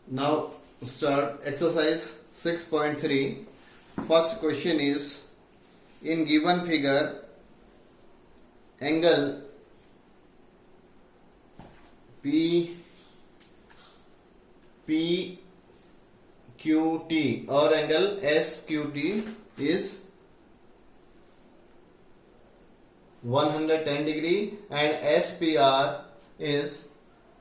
Now start exercise 6.3. First question is, in given figure, angle PQT or angle SQT is 110 degree and SPR is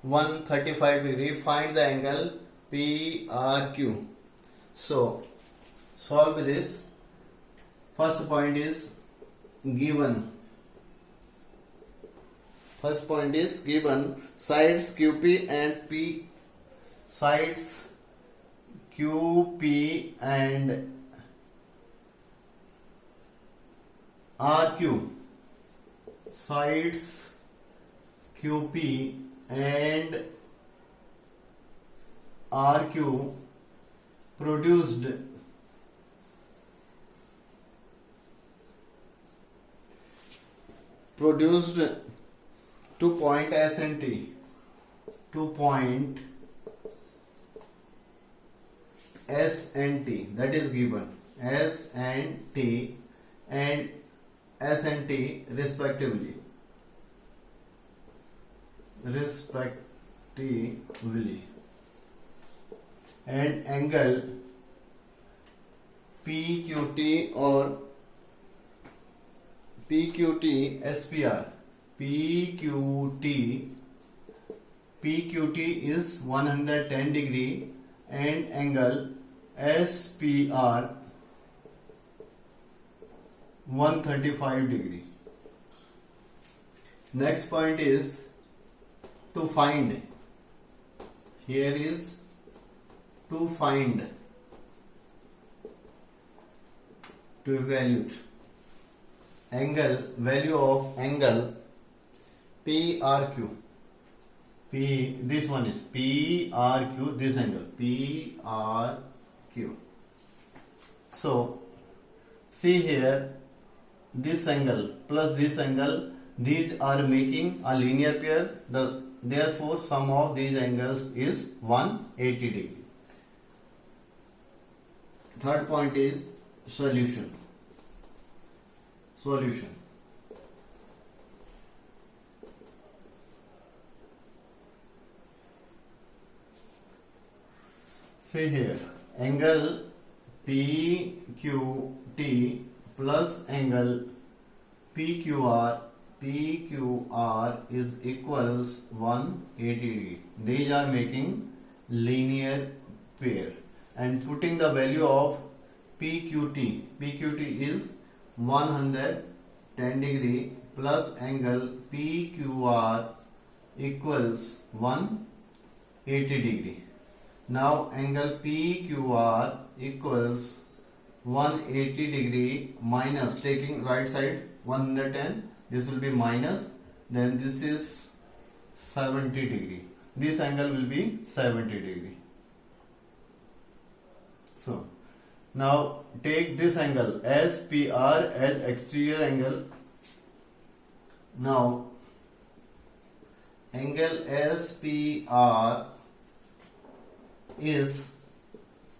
135 degree. Find the angle PRQ. So solve this. First point is given. First point is given sides QP and P, sides QP and RQ, sides QP and RQ produced to point S and T, to point S and T, that is given, S and T and S and T respectively, and angle PQT or PQT SPR. PQT is 110 degree and angle SPR 135 degree. Next point is to find. Here is to find, to evaluate angle, value of angle PRQ. This one is PRQ, this angle PRQ. So see here, this angle plus this angle, these are making a linear pair. Therefore sum of these angles is 180 degree. Third point is solution. See here, angle PQT plus angle PQR is equals 180 degree. These are making linear pair, and putting the value of PQT is 110 degree plus angle PQR equals 180 degree. Now angle PQR equals 180 degree minus, taking right side 110, this will be minus, then this is 70 degree. This angle will be 70 degree. So now take this angle SPR as exterior angle. Now angle SPR is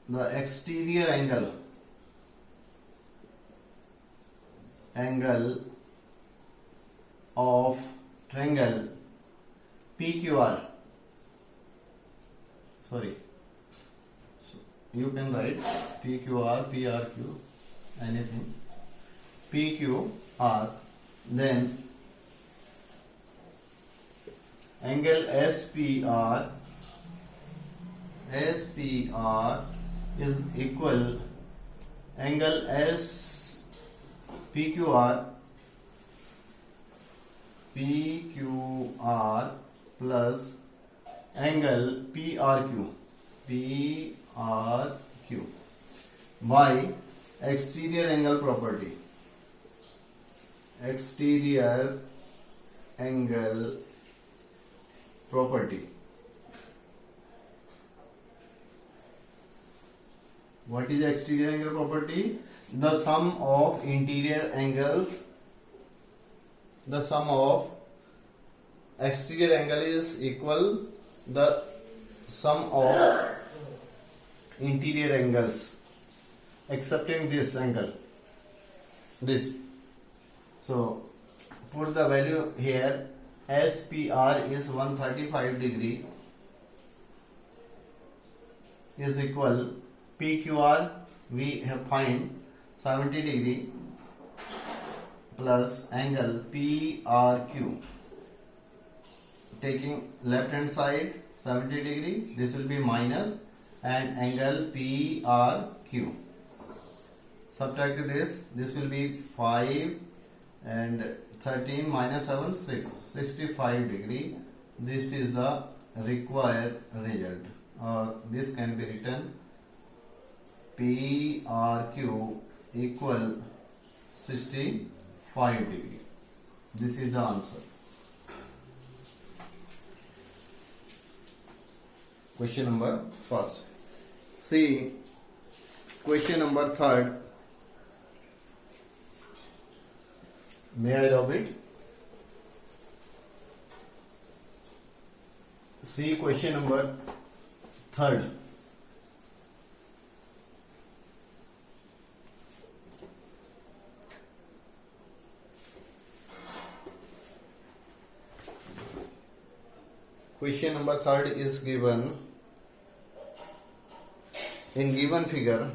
the exterior angle of triangle PQR. Sorry, so you can write PQR, PRQ, anything, PQR. Then angle SPR is equal angle PQR plus angle PRQ by exterior angle property. What is exterior angle property? The sum of interior angles, the sum of exterior angle is equal the sum of interior angles excepting this angle, this. So put the value here. SPR is 135 degree is equal PQR we have find 70 degree plus angle PRQ. Taking left hand side 70 degree, this will be minus, and angle PRQ. Subtract this will be 5 and 13 minus 7 6, 65 degree. This is the required result, or this can be written PRQ equal 65 degree. This is the answer. Question number first. See question number third. May I rub it? See question number third. Question number third is given in given figure.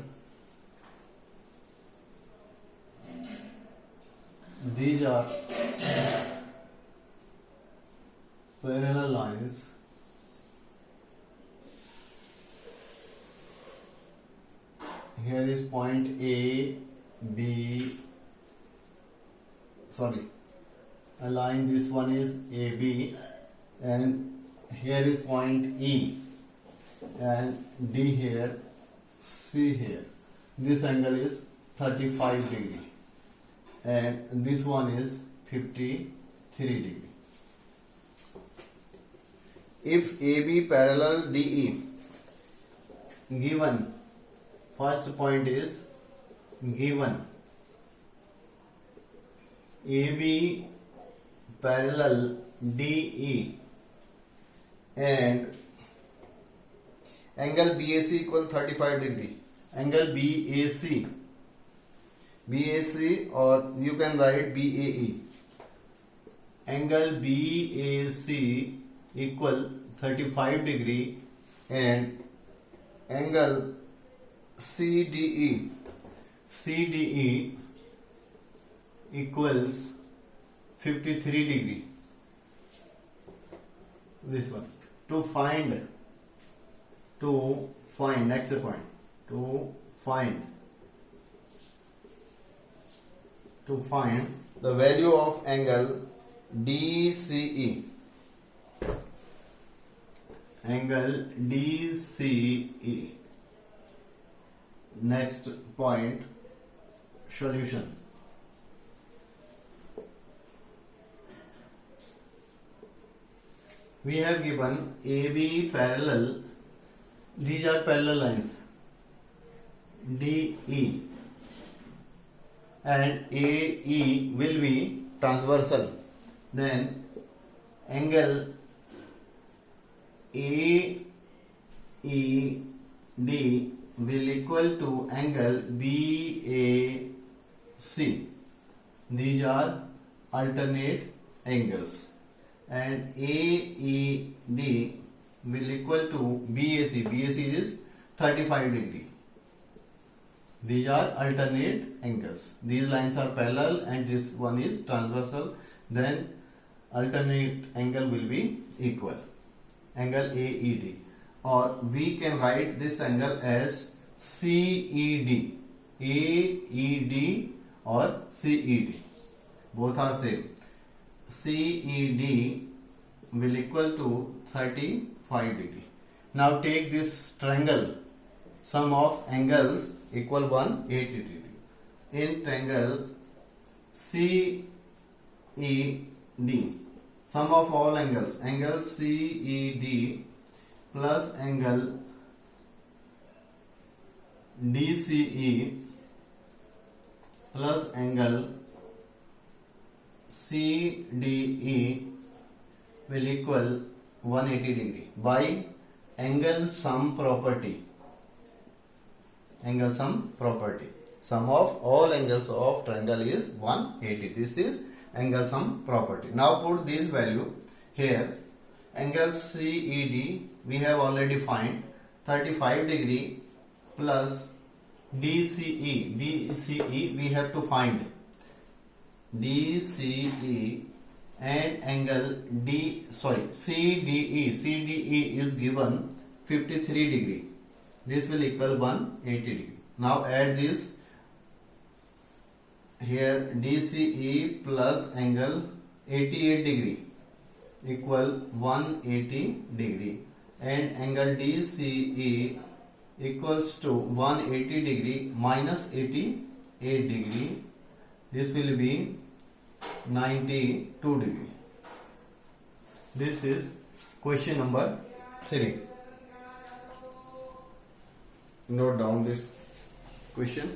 These are parallel lines here is point A, B, sorry, a line, this one is AB, and here is point E, and D here, C here. This angle is 35 degree, and this one is 53 degree. If AB parallel DE, given, first point is given AB parallel DE and angle BAC equal 35 degree. Angle BAC or you can write BAE. Angle BAC equal 35 degree and angle CDE equals 53 degree. This one. To find next point, to find the value of angle DCE. Angle DCE. Next point, solution. We have given AB parallel, these are parallel lines, DE, and AE will be transversal. Then angle AED will equal to angle BAC. These are alternate angles. And AED will equal to BAC. BAC is 35 degree. These are alternate angles. These lines are parallel and this one is transversal. Then alternate angle will be equal. Angle AED. Or we can write this angle as CED. AED or CED. Both are same. CED will equal to 35 degree. Now take this triangle. Sum of angles equal 180 degree. In triangle CED, sum of all angles, angle CED plus angle DCE plus angle CDE will equal 180 degree by angle sum property. angle sum property. Sum of all angles of triangle is 180. This is angle sum property. Now put this value here. Angle CED we have already find 35 degree plus DCE. DCE we have to find DCE and angle CDE. CDE is given 53 degree. This will equal 180 degree. Now add this here. DCE plus angle 88 degree equal 180 degree, and angle DCE equals to 180 degree minus 88 degree. This will be 92 degree. This is question number 3. Note down this question.